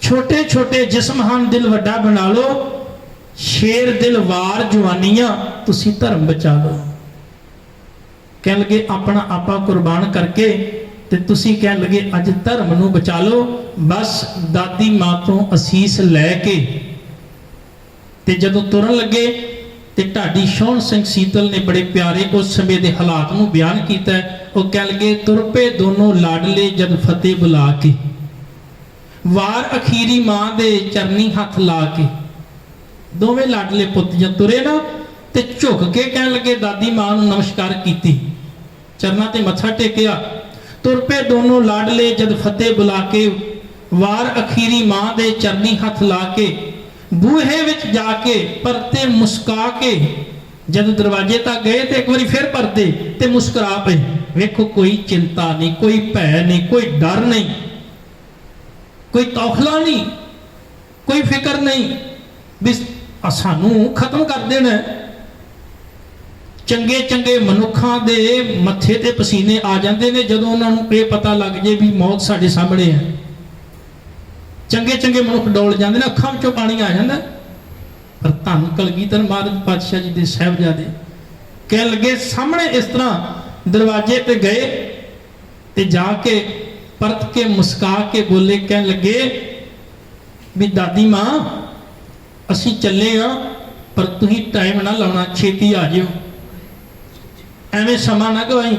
ਛੋਟੇ ਛੋਟੇ ਜਿਸਮ ਹਨ, ਦਿਲ ਵੱਡਾ ਬਣਾ ਲਓ। ਸ਼ੇਰ ਦਿਲ ਵਾਰ ਜਵਾਨੀਆਂ, ਤੁਸੀਂ ਧਰਮ ਬਚਾ ਲਓ। ਕਹਿਣ ਲੱਗੇ, ਆਪਣਾ ਆਪਾ ਕੁਰਬਾਨ ਕਰਕੇ ਤੇ ਤੁਸੀਂ ਕਹਿਣ ਲੱਗੇ ਅੱਜ ਧਰਮ ਨੂੰ ਬਚਾ ਲਓ। ਬਸ ਦਾਦੀ ਮਾਂ ਤੋਂ ਅਸੀਸ ਲੈ ਕੇ ਤੇ ਜਦੋਂ ਤੁਰਨ ਲੱਗੇ ਤੇ ਢਾਡੀ ਸ਼ੌਣ ਸਿੰਘ ਸੀਤਲ ਨੇ ਬੜੇ ਪਿਆਰੇ ਉਸ ਸਮੇਂ ਦੇ ਹਾਲਾਤ ਨੂੰ ਬਿਆਨ ਕੀਤਾ। ਉਹ ਕਹਿਣ ਲੱਗੇ, ਤੁਰ ਪਏ ਦੋਨੋਂ ਲਾਡਲੇ ਜਦ ਫਤਿਹ ਬੁਲਾ ਕੇ, ਵਾਰ ਅਖੀਰੀ ਮਾਂ ਦੇ ਚਰਨੀ ਹੱਥ ਲਾ ਕੇ। ਦੋਵੇਂ ਲਾਡਲੇ ਪੁੱਤ ਜਦ ਤੁਰੇ ਨਾ ਤੇ ਝੁਕ ਕੇ ਕਹਿਣ ਲੱਗੇ, ਦਾਦੀ ਮਾਂ ਨੂੰ ਨਮਸਕਾਰ ਕੀਤੀ, ਚਰਨਾਂ ਤੇ ਮੱਥਾ ਟੇਕਿਆ। ਤੁਰ ਪਏ ਦੋਨੋਂ ਲਾਡਲੇ ਜਦ ਫਤਿਹ ਬੁਲਾ ਕੇ, ਵਾਰ ਅਖੀਰੀ ਮਾਂ ਦੇ ਚਰਨੀ ਹੱਥ ਲਾ ਕੇ। ਬੂਹੇ ਵਿੱਚ ਜਾ ਕੇ ਪਰਤੇ ਮੁਸਕਾ ਕੇ, ਜਦ ਦਰਵਾਜ਼ੇ ਤੱਕ ਗਏ ਤੇ ਇੱਕ ਵਾਰੀ ਫਿਰ ਪਰਤੇ ਤੇ ਮੁਸਕਰਾ ਪਏ। ਵੇਖੋ, ਕੋਈ ਚਿੰਤਾ ਨਹੀਂ, ਕੋਈ ਭੈ ਨਹੀਂ, ਕੋਈ ਡਰ ਨਹੀਂ, ਕੋਈ ਤੌਖਲਾ ਨਹੀਂ, ਕੋਈ ਫਿਕਰ ਨਹੀਂ ਵੀ ਸਾਨੂੰ ਖਤਮ ਕਰ ਦੇਣਾ। ਚੰਗੇ ਚੰਗੇ ਮਨੁੱਖਾਂ ਦੇ ਮੱਥੇ ਤੇ ਪਸੀਨੇ ਆ ਜਾਂਦੇ ਨੇ ਜਦੋਂ ਉਹਨਾਂ ਨੂੰ ਇਹ ਪਤਾ ਲੱਗ ਜੇ ਵੀ ਮੌਤ ਸਾਡੇ ਸਾਹਮਣੇ ਹੈ। ਚੰਗੇ ਚੰਗੇ ਮਨੁੱਖ ਡੋਲ ਜਾਂਦੇ ਨੇ, ਅੱਖਾਂ ਵਿੱਚੋਂ ਪਾਣੀ ਆ ਜਾਂਦਾ। ਪਰ ਧੰਨ ਕਲਗੀਧਰ ਮਹਾਰਾਜ ਪਾਤਸ਼ਾਹ ਜੀ ਦੇ ਸਾਹਿਬਜ਼ਾਦੇ ਕਹਿਣ ਲੱਗੇ, ਸਾਹਮਣੇ ਇਸ ਤਰ੍ਹਾਂ ਦਰਵਾਜ਼ੇ ਤੇ ਗਏ ਤੇ ਜਾ ਕੇ ਪਰਤ ਕੇ ਮੁਸਕਾ ਕੇ ਬੋਲੇ। ਕਹਿਣ ਲੱਗੇ ਵੀ ਦਾਦੀ ਮਾਂ, ਅਸੀਂ ਚੱਲੇ ਆ, ਪਰ ਤੁਸੀਂ ਟਾਈਮ ਨਾ ਲਾਉਣਾ, ਛੇਤੀ ਆ ਜਿਓ, ਐਵੇਂ ਸਮਾਂ ਨਾ ਗਵਾਈ।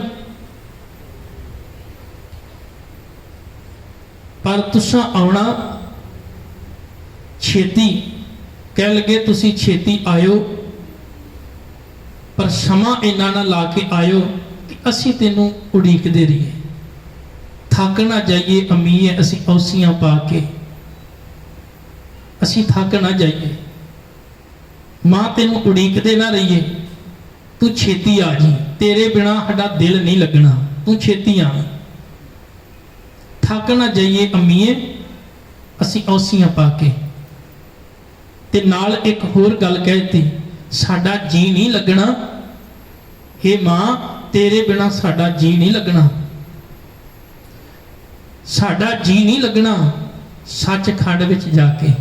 ਪਰ ਤੁਸੀਂ ਆਉਣਾ ਛੇਤੀ। ਕਹਿਣ ਲੱਗੇ, ਤੁਸੀਂ ਛੇਤੀ ਆਇਓ, ਪਰ ਸਮਾਂ ਇੰਨਾ ਨਾ ਲਾ ਕੇ ਆਇਓ ਕਿ ਅਸੀਂ ਤੈਨੂੰ ਉਡੀਕਦੇ ਰਹੀਏ, ਥੱਕ ਨਾ ਜਾਈਏ। ਅਮੀਏ ਅਸੀਂ ਔਸੀਆਂ ਪਾ ਕੇ, ਅਸੀਂ ਥੱਕ ਨਾ ਜਾਈਏ। ਮਾਂ ਤੈਨੂੰ ਉਡੀਕਦੇ ਨਾ ਰਹੀਏ, ਤੂੰ ਛੇਤੀ ਆ ਜੀ, ਤੇਰੇ ਬਿਨਾ ਸਾਡਾ ਦਿਲ ਨਹੀਂ ਲੱਗਣਾ, ਤੂੰ ਛੇਤੀ ਆ। ਥੱਕ ਨਾ ਜਾਈਏ ਅਮੀਏ ਅਸੀਂ ਔਸੀਆਂ ਪਾ ਕੇ। ਤੇ ਨਾਲ ਇੱਕ ਹੋਰ ਗੱਲ ਕਹਿਤੀ, ਸਾਡਾ ਜੀ ਨਹੀਂ ਲੱਗਣਾ। ਹੇ ਮਾਂ, ਤੇਰੇ ਬਿਨਾ ਸਾਡਾ ਜੀ ਨਹੀਂ ਲੱਗਣਾ, ਸਾਡਾ ਜੀ ਨਹੀਂ ਲੱਗਣਾ ਸੱਚਖੰਡ ਵਿੱਚ ਜਾ ਕੇ,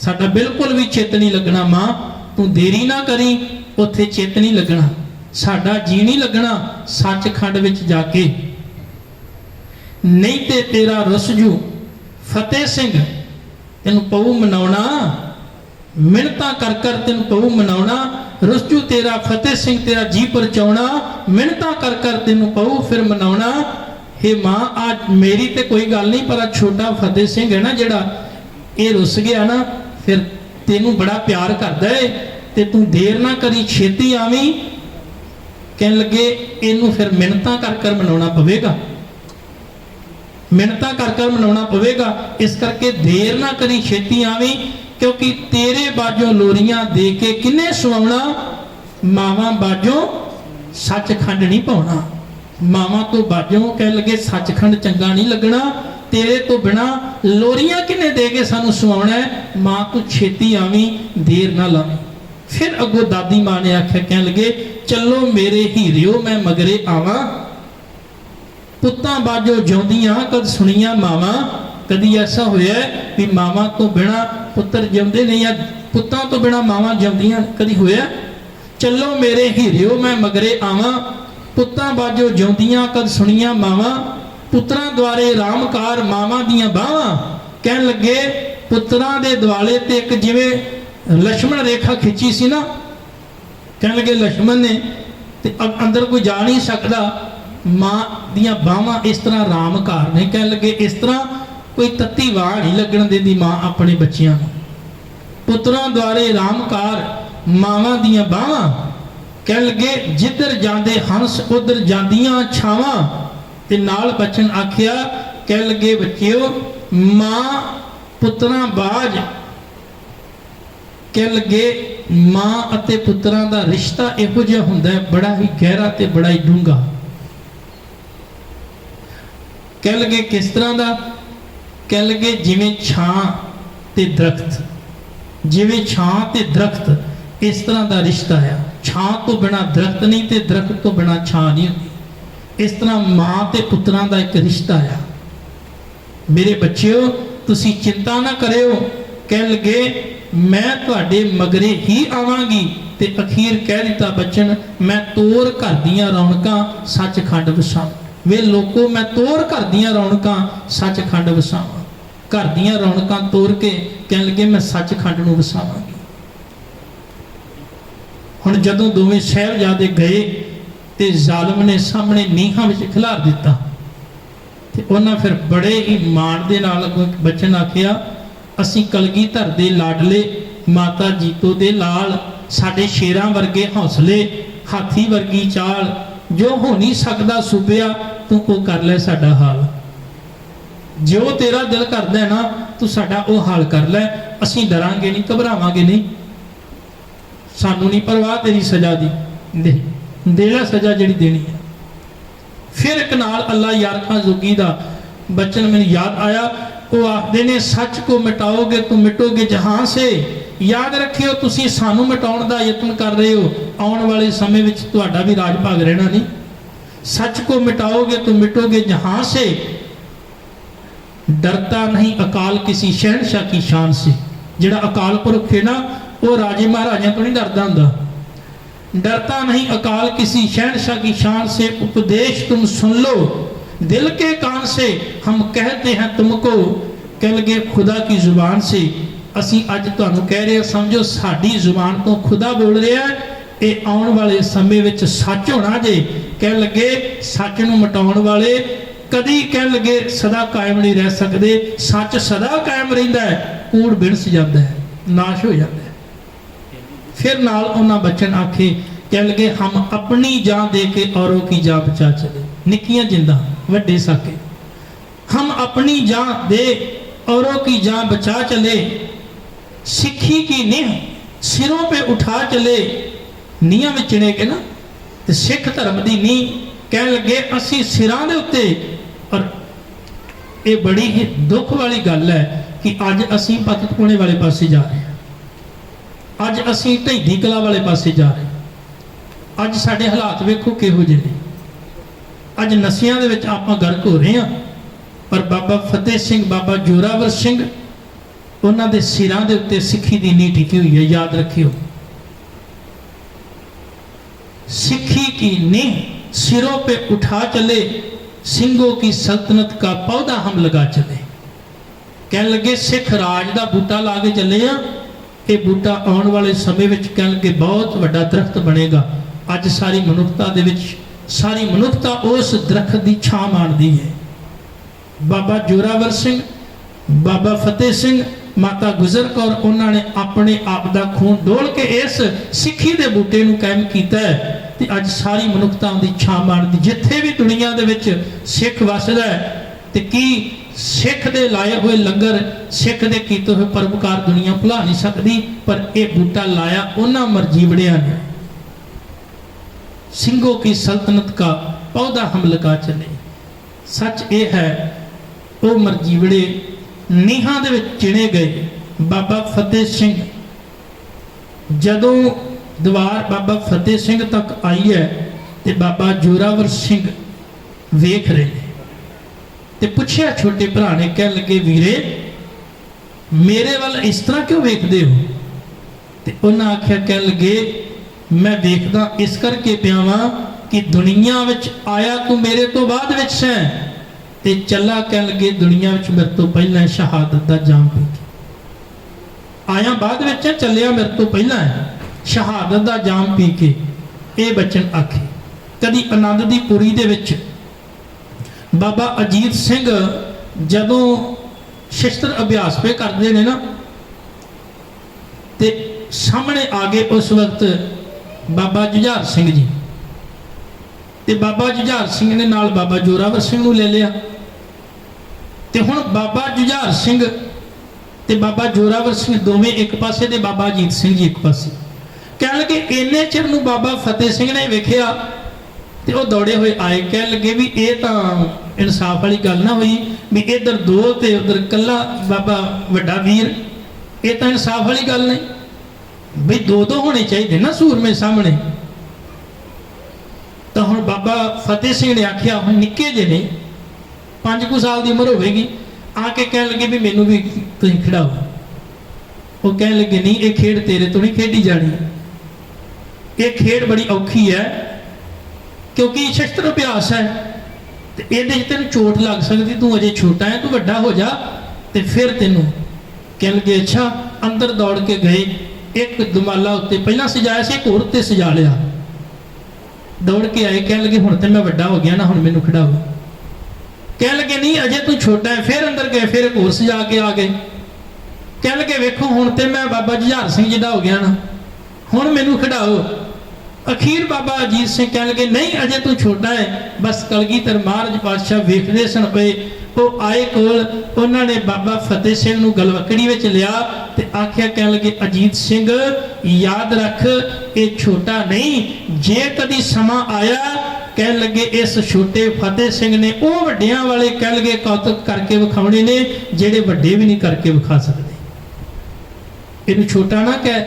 ਸਾਡਾ ਬਿਲਕੁਲ ਵੀ ਚਿੱਤ ਨਹੀਂ ਲੱਗਣਾ। ਮਾਂ ਤੂੰ ਦੇਰੀ ਨਾ ਕਰੀ, ਉੱਥੇ ਚਿੱਤ ਨਹੀਂ ਲੱਗਣਾ, ਸਾਡਾ ਜੀ ਨਹੀਂ ਲੱਗਣਾ ਸੱਚਖੰਡ ਵਿੱਚ ਜਾ ਕੇ। ਨਹੀਂ ਤੇ ਤੇਰਾ ਰਸਜੂ ਫਤਿਹ ਸਿੰਘ ਤੈਨੂੰ ਪਊ ਮਨਾਉਣਾ, ਮਿਹਨਤਾਂ ਕਰ ਕਰ ਤੈਨੂੰ ਪਊ ਮਨਾਉਣਾ। ਰਸਜੂ ਤੇਰਾ ਫਤਿਹ ਸਿੰਘ ਤੇਰਾ ਜੀ ਪਰਚਾਉਣਾ, ਮਿਹਨਤਾਂ ਕਰ ਕਰ ਤੈਨੂੰ ਪਊ ਫਿਰ ਮਨਾਉਣਾ। ਹੇ ਮਾਂ, ਅੱਜ ਮੇਰੀ ਤੇ ਕੋਈ ਗੱਲ ਨਹੀਂ, ਪਰ ਛੋਟਾ ਫਤਿਹ ਸਿੰਘ ਹੈ ਨਾ ਜਿਹੜਾ, ਇਹ ਰੁੱਸ ਗਿਆ ਨਾ, ਫਿਰ ਤੈਨੂੰ ਬੜਾ ਪਿਆਰ ਕਰਦਾ ਏ ਤੇ ਤੂੰ ਦੇਰ ਨਾ ਕਰੀ, ਛੇਤੀ ਆਵੀਂ। ਕਹਿਣ ਲੱਗੇ, ਇਹਨੂੰ ਫਿਰ ਮਿਹਨਤਾਂ ਕਰ ਕਰ ਮਨਾਉਣਾ ਪਵੇਗਾ, ਮਿਹਨਤਾਂ ਕਰ ਕਰ ਮਨਾਉਣਾ ਪਵੇਗਾ। ਇਸ ਕਰਕੇ ਦੇਰ ਨਾ ਕਰੀ, ਛੇਤੀ ਆਵੀਂ, ਕਿਉਂਕਿ ਤੇਰੇ ਬਾਝੋਂ ਲੋਰੀਆਂ ਦੇ ਕੇ ਕਿੰਨੇ ਸੁਆਉਣਾ, ਮਾਵਾਂ ਬਾਝੋਂ ਸੱਚਖੰਡ ਨਹੀਂ ਪਾਉਣਾ। ਮਾਵਾਂ ਤੋਂ ਬਾਝੋਂ ਕਹਿਣ ਲੱਗੇ ਸੱਚਖੰਡ ਚੰਗਾ ਨਹੀਂ ਲੱਗਣਾ, ਤੇਰੇ ਤੋਂ ਬਿਨਾ ਲੋਰੀਆਂ ਕਿੰਨੇ ਦੇ ਕੇ ਸਾਨੂੰ ਸੁਆਉਣਾ ਹੈ। ਮਾਂ ਤੂੰ ਛੇਤੀ ਆਵੀਂ, ਦੇਰ ਨਾ ਲਾਵੀਂ। ਫਿਰ ਅੱਗੋਂ ਦਾਦੀ ਮਾਂ ਨੇ ਆਖਿਆ, ਕਹਿਣ ਲੱਗੇ, ਚੱਲੋ ਮੇਰੇ ਹੀਰਿਓ ਮੈਂ ਮਗਰੇ ਆਵਾਂ, ਪੁੱਤਾਂ ਬਾਝੋਂ ਜਿਉਂਦੀਆਂ ਕਦ ਸੁਣੀਆਂ ਮਾਵਾਂ, कदी ऐसा होया भी मावां तो बिना पुत्र जिउंदे नहीं, या पुत्तां तो बिना मावां जिउंदियां? कदी होया? चलो मेरे हीरियो मैं मगरे आवां, पुत्तां बाजो जिउंदियां कद सुनियां मावां, पुत्रां द्वारे रामकार मावां दियां बावां। कहन लगे पुत्रां दे दुआले ते एक जिवें लक्ष्मण रेखा खिंची सी ना, कहन लगे लक्ष्मण ने ते अंदर कोई जा नहीं सकता, मां दियां बावां इस तरह रामकार नहीं। कहन लगे इस तरह कोई तत्ती वाह नहीं लगन देंदी मां अपने बच्चियां नूं। पुत्रां द्वारे रामकार मावां दियां बावां। कहन लगे जिधर जांदे हंस उधर जांदियां छावां। ते नाल बचन आखिया, कहन लगे बच्चिओ मां पुत्रां बाज। कहन लगे मां अते पुत्रां दा रिश्ता इहो जिहा हुंदा है, बड़ा ही गहरा ते बड़ा ही डूंगा। कहन लगे किस तरह दा? कहन लगे जिवें छां ते दरख्त, जिवें छां ते दरख्त इस तरह दा रिश्ता है। छां तो बिना दरख्त नहीं ते दरख्त तो बिना छां नहीं होती। इस तरह मां ते पुत्रां दा एक रिश्ता है। मेरे बच्चों तुसी चिंता ना करियो। कहन लगे मैं तुहाडे मगरे ही आवांगी। ते अखीर कह दिता बचन, मैं तोर घर दियां रौनकां सचखंड वसावां। वे लोको मैं तोर घर दियां रौनकां सचखंड वसावां। घर दियां रौनकां तोर के कहन लगे मैं सचखंड नूं वसावांगी। हुण जदों दोवें साहिबजादे गए ते जालिम ने सामने नीहां विच खिलार दिता ते उन्हां फिर बड़े ही माण दे नाल बचन आखिया, असीं कलगीधर दे लाडले माता जीतो दे लाल, साडे शेरां वर्गे हौसले हाथी वर्गी चाल, जो हो नहीं सकदा सूबिया तू वो कर ले साडा हाल। जो तेरा दिल करदा है ना तू साडा वो हाल कर ले। असीं डरांगे नहीं, घबरावांगे नहीं, सानू नहीं परवाह तेरी सजा दी, दे ला सजा जिहड़ी देनी है। फिर एक नाल अल्लाह यार खां जोगी दा बचन मैनूं याद आया। वो आखदे ने सच को मिटाओगे तो मिटोगे जहां से। याद रखियो तुसीं सानू मिटाउण दा यतन कर रहे हो, आउण वाले समय विच तुहाडा भी राज भाग रहना नहीं। सच को मिटाओगे तो मिटोगे जहां से। डरता नहीं अकाल किसी शहनशाह की शान से। जिहड़ा अकाल पुरख है ना वो राजे महाराजा तो नहीं डरदा हुंदा। डरता नहीं अकाल किसी शहनशाह की शान से, उपदेश तुम सुन लो दिल के कान से, हम कहते हैं तुमको। कह लगे खुदा की जुबान से। असी अज तुहानू कह रहे समझो साडी जुबान तो खुदा बोल रहा है। ये आने वाले समय विच सच होना जे। कह लगे सच नूं मिटाउण वाले कदी कह लगे सदा कायम नहीं रह सकते। सच सदा कायम रहिंदा है, कूड़ बिनस जाता है, नाश हो जाता है। फिर नाल उन्हां बचन आखे, कह लगे हम अपनी जान दे के औरों की जान बचा चले। निक्कियां जिंदा वड्डे साके, हम अपनी जान दे औरों की जान बचा चले। सिक्खी की नींह सिरों पे उठा चले। नीहां में चिणे के ना ते सिख धर्म की नींह कह लगे असी सिरां दे उत्ते। और ये बड़ी ही दुख वाली गल है कि अज असी पतपुणे वाले पासे जा रहे हैं, अज असी ढईदी कला वाले पासे जा रहे हैं। अज साडे हालात वेखो किहो जिहे ने। अज नशियां दे विच आपां गर्क हो रहे हैं। पर बाबा फतेह सिंह बाबा जोरावर सिंह उन्हां दे सिरां दे उत्ते सिੱਖੀ दी नींह टिकी हुई है। याद रखियो सिੱਖੀ की नींह सिरों पे उठा चले, सिंगों की सल्तनत का पौधा हम लगा चले। कह लगे सिख राज का बूटा ला के चले हैं। ये बूटा आने वाले समय में कह लगे बहुत बड़ा दरख्त बनेगा। अज सारी मनुखता दे विच सारी मनुखता उस दरख्त की छां माणदी है। बाबा जोरावर सिंह बाबा फतेह सिंह माता गुजर कौर उन्होंने अपने आप का खून डोल के इस सिੱਖੀ के बूटे को कायम किया है। ते अज सारी मनुखता की छां माणदी। जिथे भी दुनिया दे विच सिख वसदा है ते की सिख दे लाए हुए लंगर सिख दे कीते हुए परोपकार दुनिया भुला नहीं सकती। पर यह बूटा लाया उन्हां मरजीवड़ियां ने। सिंगों की सल्तनत का पौधा हम लगा चले। सच ये है वो मरजीवड़े नीहां दे विच चिणे गए। बाबा फतेह सिंह जदों दीवार बाबा फतेह सिंह तक आई है तो बाबा जोरावर सिंह वेख रहे हैं। ਤੇ ਪੁੱਛਿਆ ਛੋਟੇ ਭਰਾ ਨੇ, ਕਹਿਣ ਲੱਗੇ ਵੀਰੇ ਮੇਰੇ ਵੱਲ ਇਸ ਤਰ੍ਹਾਂ ਕਿਉਂ ਵੇਖਦੇ ਹੋ? ਤੇ ਉਹਨਾਂ ਆਖਿਆ, ਕਹਿਣ ਲੱਗੇ ਮੈਂ ਵੇਖਦਾ ਇਸ ਕਰਕੇ ਪਿਆ ਵਾਂ ਕਿ ਦੁਨੀਆ ਵਿੱਚ ਆਇਆ ਤੂੰ ਮੇਰੇ ਤੋਂ ਬਾਅਦ ਵਿੱਚ ਸੈਂ ਤੇ ਚੱਲਾ, ਕਹਿਣ ਲੱਗੇ ਦੁਨੀਆ ਵਿੱਚ ਮੇਰੇ ਤੋਂ ਪਹਿਲਾਂ ਸ਼ਹਾਦਤ ਦਾ ਜਾਮ ਪੀ ਕੇ ਆਇਆ, ਬਾਅਦ ਵਿੱਚ ਚੱਲਿਆ ਮੇਰੇ ਤੋਂ ਪਹਿਲਾਂ ਸ਼ਹਾਦਤ ਦਾ ਜਾਮ ਪੀ ਕੇ। ਇਹ ਬਚਨ ਆਖੇ। ਕਦੀ ਆਨੰਦ ਦੀ ਪੁਰੀ ਦੇ ਵਿੱਚ ਬਾਬਾ ਅਜੀਤ ਸਿੰਘ ਜਦੋਂ ਸ਼ਸਤਰ ਅਭਿਆਸ ਪੇ ਕਰਦੇ ਨੇ ਨਾ, ਤੇ ਸਾਹਮਣੇ ਆ ਗਏ ਉਸ ਵਕਤ ਬਾਬਾ ਜੁਝਾਰ ਸਿੰਘ ਜੀ, ਤੇ ਬਾਬਾ ਜੁਝਾਰ ਸਿੰਘ ਨੇ ਨਾਲ ਬਾਬਾ ਜੋਰਾਵਰ ਸਿੰਘ ਨੂੰ ਲੈ ਲਿਆ। ਤੇ ਹੁਣ ਬਾਬਾ ਜੁਝਾਰ ਸਿੰਘ ਤੇ ਬਾਬਾ ਜੋਰਾਵਰ ਸਿੰਘ ਦੋਵੇਂ ਇੱਕ ਪਾਸੇ ਤੇ ਬਾਬਾ ਅਜੀਤ ਸਿੰਘ ਜੀ ਇੱਕ ਪਾਸੇ। ਕਹਿਣ ਲੱਗੇ ਇੰਨੇ ਚਿਰ ਨੂੰ ਬਾਬਾ ਫਤਿਹ ਸਿੰਘ ਨੇ ਵੇਖਿਆ ਤੇ ਉਹ ਦੌੜੇ ਹੋਏ ਆਏ, ਕਹਿਣ ਲੱਗੇ ਵੀ ਇਹ ਤਾਂ ਇਨਸਾਫ ਵਾਲੀ ਗੱਲ ਨਾ ਹੋਈ ਵੀ ਇੱਧਰ ਦੋ ਤੇ ਉੱਧਰ ਕੱਲਾ ਬਾਬਾ ਵੱਡਾ ਵੀਰ, ਇਹ ਤਾਂ ਇਨਸਾਫ ਵਾਲੀ ਗੱਲ ਨਹੀਂ ਬਈ ਦੋ ਦੋ ਹੋਣੇ ਚਾਹੀਦੇ ਨਾ ਸੂਰਮੇ ਸਾਹਮਣੇ। ਤਾਂ ਹੁਣ ਬਾਬਾ ਫਤਿਹ ਸਿੰਘ ਨੇ ਆਖਿਆ, ਹੁਣ ਨਿੱਕੇ ਜਿਹੇ ਨੇ 5 ਕੁ ਸਾਲ ਦੀ ਉਮਰ ਹੋਵੇਗੀ, ਆ ਕੇ ਕਹਿਣ ਲੱਗੇ ਵੀ ਮੈਨੂੰ ਵੀ ਤੁਸੀਂ ਖਿਡਾਓ। ਉਹ ਕਹਿਣ ਲੱਗੇ ਨਹੀਂ ਇਹ ਖੇਡ ਤੇਰੇ ਤੋਂ ਨਹੀਂ ਖੇਡੀ ਜਾਣੀ, ਇਹ ਖੇਡ ਬੜੀ ਔਖੀ ਹੈ ਕਿਉਂਕਿ ਸ਼ਸਤਰ ਅਭਿਆਸ ਹੈ ਤੇ ਇਹਦੇ 'ਚ ਤੈਨੂੰ ਚੋਟ ਲੱਗ ਸਕਦੀ, ਤੂੰ ਅਜੇ ਛੋਟਾ ਹੈ, ਤੂੰ ਵੱਡਾ ਹੋ ਜਾ ਤੇ ਫਿਰ ਤੈਨੂੰ। ਕਹਿਣ ਲੱਗੇ ਅੱਛਾ। ਅੰਦਰ ਦੌੜ ਕੇ ਗਏ, ਇੱਕ ਦੁਮਾਲਾ ਉੱਤੇ ਪਹਿਲਾਂ ਸਜਾਇਆ ਸੀ, ਇੱਕ ਹੋਰ ਉੱਤੇ ਸਜਾ ਲਿਆ। ਦੌੜ ਕੇ ਆਏ, ਕਹਿਣ ਲੱਗੇ ਹੁਣ ਤੇ ਮੈਂ ਵੱਡਾ ਹੋ ਗਿਆ ਨਾ, ਹੁਣ ਮੈਨੂੰ ਖਿਡਾਓ। ਕਹਿਣ ਲੱਗੇ ਨਹੀਂ ਅਜੇ ਤੂੰ ਛੋਟਾ ਹੈ। ਫਿਰ ਅੰਦਰ ਗਏ, ਫਿਰ ਇੱਕ ਹੋਰ ਸਜਾ ਕੇ ਆ ਗਏ। ਕਹਿਣ ਲੱਗੇ ਵੇਖੋ ਹੁਣ ਤੇ ਮੈਂ ਬਾਬਾ ਜੁਝਾਰ ਸਿੰਘ ਜੀ ਦਾ ਹੋ ਗਿਆ ਨਾ, ਹੁਣ ਮੈਨੂੰ ਖਿਡਾਓ। ਅਖੀਰ ਬਾਬਾ ਅਜੀਤ ਸਿੰਘ ਕਹਿਣ ਲੱਗੇ ਨਹੀਂ ਅਜੇ ਤੂੰ ਛੋਟਾ ਹੈ। ਬਸ ਕਲਗੀਧਰ ਮਹਾਰਾਜ ਪਾਤਸ਼ਾਹ ਵੇਖਦੇ ਸਨ ਪਏ, ਉਹ ਆਏ ਕੋਲ, ਉਹਨਾਂ ਨੇ ਬਾਬਾ ਫਤਿਹ ਸਿੰਘ ਨੂੰ ਗਲਵਕੜੀ ਵਿੱਚ ਲਿਆ ਤੇ ਆਖਿਆ, ਕਹਿਣ ਲੱਗੇ ਅਜੀਤ ਸਿੰਘ ਯਾਦ ਰੱਖ ਇਹ ਛੋਟਾ ਨਹੀਂ, ਜੇ ਕਦੀ ਸਮਾਂ ਆਇਆ ਕਹਿਣ ਲੱਗੇ ਇਸ ਛੋਟੇ ਫਤਿਹ ਸਿੰਘ ਨੇ ਉਹ ਵੱਡਿਆਂ ਵਾਲੇ ਕਹਿ ਲਗੇ ਕੌਤਕ ਕਰਕੇ ਵਿਖਾਉਣੇ ਨੇ ਜਿਹੜੇ ਵੱਡੇ ਵੀ ਨਹੀਂ ਕਰਕੇ ਵਿਖਾ ਸਕਦੇ। ਇਹਨੂੰ ਛੋਟਾ ਨਾ ਕਹਿ,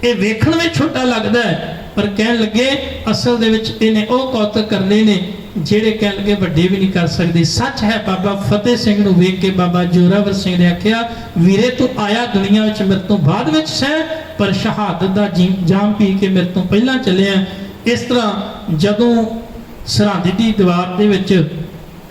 ਇਹ ਵੇਖਣ ਵਿੱਚ ਛੋਟਾ ਲੱਗਦਾ ਹੈ ਪਰ ਕਹਿਣ ਲੱਗੇ ਅਸਲ ਦੇ ਵਿੱਚ ਇਹਨੇ ਉਹ ਕੌਤਕ ਕਰਨੇ ਨੇ ਜਿਹੜੇ ਕਹਿਣ ਲੱਗੇ ਵੱਡੇ ਵੀ ਨਹੀਂ ਕਰ ਸਕਦੇ। ਸੱਚ ਹੈ ਬਾਬਾ ਫਤਿਹ ਸਿੰਘ ਨੂੰ ਵੇਖ ਕੇ ਬਾਬਾ ਜੋਰਾਵਰ ਸਿੰਘ ਨੇ ਆਖਿਆ, ਵੀਰੇ ਤੂੰ ਆਇਆ ਦੁਨੀਆ ਵਿੱਚ ਮੇਰੇ ਤੋਂ ਬਾਅਦ ਵਿੱਚ ਸੈਂ, ਪਰ ਸ਼ਹਾਦਤ ਦਾ ਜਾਮ ਪੀ ਕੇ ਮੇਰੇ ਤੋਂ ਪਹਿਲਾਂ ਚੱਲਿਆ। ਇਸ ਤਰ੍ਹਾਂ ਜਦੋਂ ਸਰਹੰਦ ਦੀ ਦੀਵਾਰ ਦੇ ਵਿੱਚ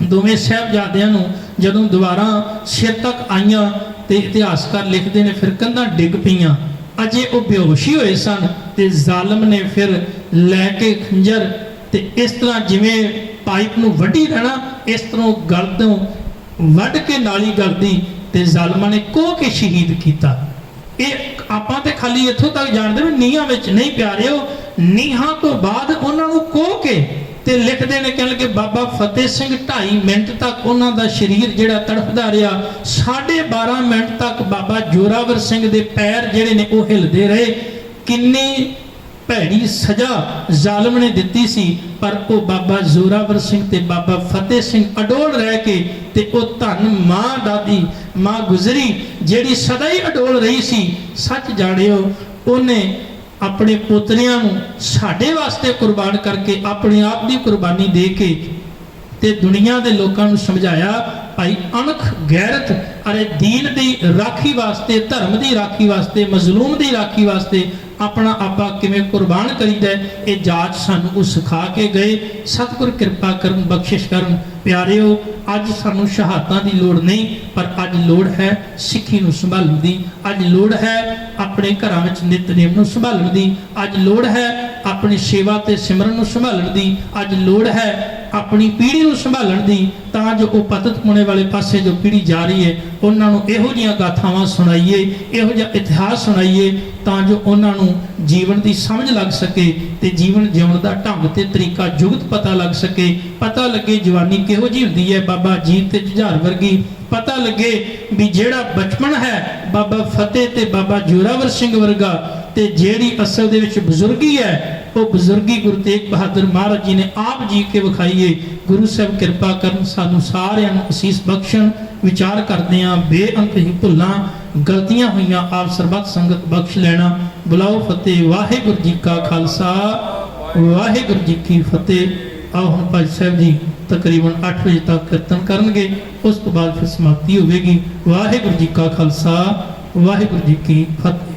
ਦੋਵੇਂ ਸਾਹਿਬਜ਼ਾਦਿਆਂ ਨੂੰ ਜਦੋਂ ਦੀਵਾਰਾਂ ਸਿਰ ਤੱਕ ਆਈਆਂ ਤੇ ਇਤਿਹਾਸਕਾਰ ਲਿਖਦੇ ਨੇ ਫਿਰ ਕੰਧਾਂ ਡਿੱਗ ਪਈਆਂ, ਅਜੇ ਉਹ ਬੇਹੋਸ਼ੀ ਹੋਏ ਸਨ ਤੇ ਜ਼ਾਲਮ ਨੇ ਫਿਰ ਲੈ ਕੇ ਖੰਜਰ ਤੇ ਇਸ ਤਰ੍ਹਾਂ ਜਿਵੇਂ ਪਾਈਪ ਨੂੰ ਵੱਢੀ ਦੇਣਾ ਇਸ ਤਰ੍ਹਾਂ ਗਲ ਤੋਂ ਵੱਢ ਕੇ ਨਾਲੀ ਗਲਦੀ ਤੇ ਜ਼ਾਲਮਾਂ ਨੇ ਕੋਹ ਕੇ ਸ਼ਹੀਦ ਕੀਤਾ। ਇਹ ਆਪਾਂ ਤੇ ਖਾਲੀ ਇੱਥੋਂ ਤੱਕ ਜਾਣਦੇ ਵੀ ਨੀਹਾਂ ਵਿੱਚ ਨਹੀਂ ਪਿਆਰਿਓ, ਨੀਹਾਂ ਤੋਂ ਬਾਅਦ ਉਹਨਾਂ ਨੂੰ ਕੋਹ ਕੇ ਤੇ ਲਿਖਦੇ ਨੇ ਕਹਿਣ ਲੱਗੇ ਬਾਬਾ ਫਤਿਹ ਸਿੰਘ 2.5 ਮਿੰਟ ਤੱਕ ਉਹਨਾਂ ਦਾ ਸਰੀਰ ਜਿਹੜਾ ਤੜਫਦਾ ਰਿਹਾ, 12.5 ਮਿੰਟ ਤੱਕ ਬਾਬਾ ਜੋਰਾਵਰ ਸਿੰਘ ਦੇ ਪੈਰ ਜਿਹੜੇ ਨੇ ਉਹ ਹਿਲਦੇ ਰਹੇ। ਕਿੰਨੀ ਭੈੜੀ ਸਜ਼ਾ ਜ਼ਾਲਮ ਨੇ ਦਿੱਤੀ ਸੀ ਪਰ ਉਹ ਬਾਬਾ ਜ਼ੋਰਾਵਰ ਸਿੰਘ ਤੇ ਬਾਬਾ ਫਤਿਹ ਸਿੰਘ ਅਡੋਲ ਰਹਿ ਕੇ ਤੇ ਉਹ ਧੰਨ ਮਾਂ ਦਾਦੀ ਮਾਂ ਗੁਜ਼ਰੀ ਜਿਹੜੀ ਸਦਾ ਹੀ ਅਡੋਲ ਰਹੀ ਸੀ। ਸੱਚ ਜਾਣਿਓ ਉਹਨੇ ਆਪਣੇ ਪੁੱਤਰਿਆਂ ਨੂੰ ਸਾਡੇ ਵਾਸਤੇ ਕੁਰਬਾਨ ਕਰਕੇ ਆਪਣੇ ਆਪ ਦੀ ਕੁਰਬਾਨੀ ਦੇ ਕੇ ਤੇ ਦੁਨੀਆ ਦੇ ਲੋਕਾਂ ਨੂੰ ਸਮਝਾਇਆ ਭਾਈ ਅਣਖ ਗੈਰਤ ਅਰੇ ਦੀਨ ਦੀ ਰਾਖੀ ਵਾਸਤੇ, ਧਰਮ ਦੀ ਰਾਖੀ ਵਾਸਤੇ, ਮਜ਼ਲੂਮ ਦੀ ਰਾਖੀ ਵਾਸਤੇ ਆਪਣਾ ਆਪਾ ਕਿਵੇਂ ਕੁਰਬਾਨ ਕਰੀਦਾ ਇਹ ਜਾਚ ਸਾਨੂੰ ਉਹ ਸਿਖਾ ਕੇ ਗਏ। ਸਤਿਗੁਰ ਕਿਰਪਾ ਕਰਨ, ਬਖਸ਼ਿਸ਼ ਕਰਨ। ਪਿਆਰਿਓ ਅੱਜ ਸਾਨੂੰ ਸ਼ਹਾਦਤਾਂ ਦੀ ਲੋੜ ਨਹੀਂ ਪਰ ਅੱਜ ਲੋੜ ਹੈ ਸਿੱਖੀ ਨੂੰ ਸੰਭਾਲਣ ਦੀ, ਅੱਜ ਲੋੜ ਹੈ ਆਪਣੇ ਘਰਾਂ ਵਿੱਚ ਨਿਤਨੇਮ ਨੂੰ ਸੰਭਾਲਣ ਦੀ, ਅੱਜ ਲੋੜ ਹੈ ਆਪਣੀ ਸੇਵਾ ਤੇ ਸਿਮਰਨ ਨੂੰ ਸੰਭਾਲਣ ਦੀ, ਅੱਜ ਲੋੜ ਹੈ ਆਪਣੀ ਪੀੜ੍ਹੀ ਨੂੰ ਸੰਭਾਲਣ ਦੀ ਤਾਂ ਜੋ ਉਹ ਪਤਿਤ ਹੋਣੇ ਵਾਲੇ ਪਾਸੇ ਜੋ ਪੀੜ੍ਹੀ ਜਾ ਰਹੀ ਹੈ ਉਹਨਾਂ ਨੂੰ ਇਹੋ ਜਿਹੀਆਂ ਗਾਥਾਵਾਂ ਸੁਣਾਈਏ, ਇਹੋ ਜਿਹਾ ਇਤਿਹਾਸ ਸੁਣਾਈਏ ਤਾਂ ਜੋ ਉਹਨਾਂ ਨੂੰ ਜੀਵਨ ਦੀ ਸਮਝ ਲੱਗ ਸਕੇ ਤੇ ਜੀਵਨ ਜਿਉਣ ਦਾ ਢੰਗ ਤੇ ਤਰੀਕਾ ਜੁਗਤ ਪਤਾ ਲੱਗ ਸਕੇ। ਪਤਾ ਲੱਗੇ ਜਵਾਨੀ ਕਿਹੋ ਜਿਹੀ ਹੁੰਦੀ ਹੈ ਬਾਬਾ ਅਜੀਤ ਤੇ ਜੁਝਾਰ ਵਰਗੀ, ਪਤਾ ਲੱਗੇ ਵੀ ਜਿਹੜਾ ਬਚਪਨ ਹੈ ਬਾਬਾ ਫਤਿਹ ਤੇ ਬਾਬਾ ਜੋਰਾਵਰ ਸਿੰਘ ਵਰਗਾ ਤੇ ਜਿਹੜੀ ਅਸਲ ਦੇ ਵਿੱਚ ਬਜ਼ੁਰਗੀ ਹੈ ਉਹ ਬਜ਼ੁਰਗੀ ਗੁਰੂ ਤੇਗ ਬਹਾਦਰ ਮਹਾਰਾਜ ਜੀ ਨੇ ਆਪ ਜੀ ਕੇ ਵਿਖਾਈਏ। ਗੁਰੂ ਸਾਹਿਬ ਕਿਰਪਾ ਕਰਨ ਸਾਨੂੰ ਸਾਰਿਆਂ ਨੂੰ ਅਸੀਸ ਬਖਸ਼ਣ। ਵਿਚਾਰ ਕਰਦੇ ਆਂ ਬੇਅੰਤ ਹੀ ਭੁੱਲਾਂ ਗਲਤੀਆਂ ਹੋਈਆਂ ਆਪ ਸਰਬੱਤ ਸੰਗਤ ਬਖਸ਼ ਲੈਣਾ। ਬੁਲਾਓ ਫਤਿਹ। ਵਾਹਿਗੁਰੂ ਜੀ ਕਾ ਖਾਲਸਾ ਵਾਹਿਗੁਰੂ ਜੀ ਕੀ ਫਤਿਹ। ਆਓ ਹੁਣ ਭਾਈ ਸਾਹਿਬ ਜੀ ਤਕਰੀਬਨ 8 ਵਜੇ ਤੱਕ ਕੀਰਤਨ ਕਰਨਗੇ। ਉਸ ਤੋਂ ਬਾਅਦ ਫਿਰ ਸਮਾਪਤੀ ਹੋਵੇਗੀ। ਵਾਹਿਗੁਰੂ ਜੀ ਕਾ ਖਾਲਸਾ, ਵਾਹਿਗੁਰੂ ਜੀ ਕੀ ਫਤਿਹ।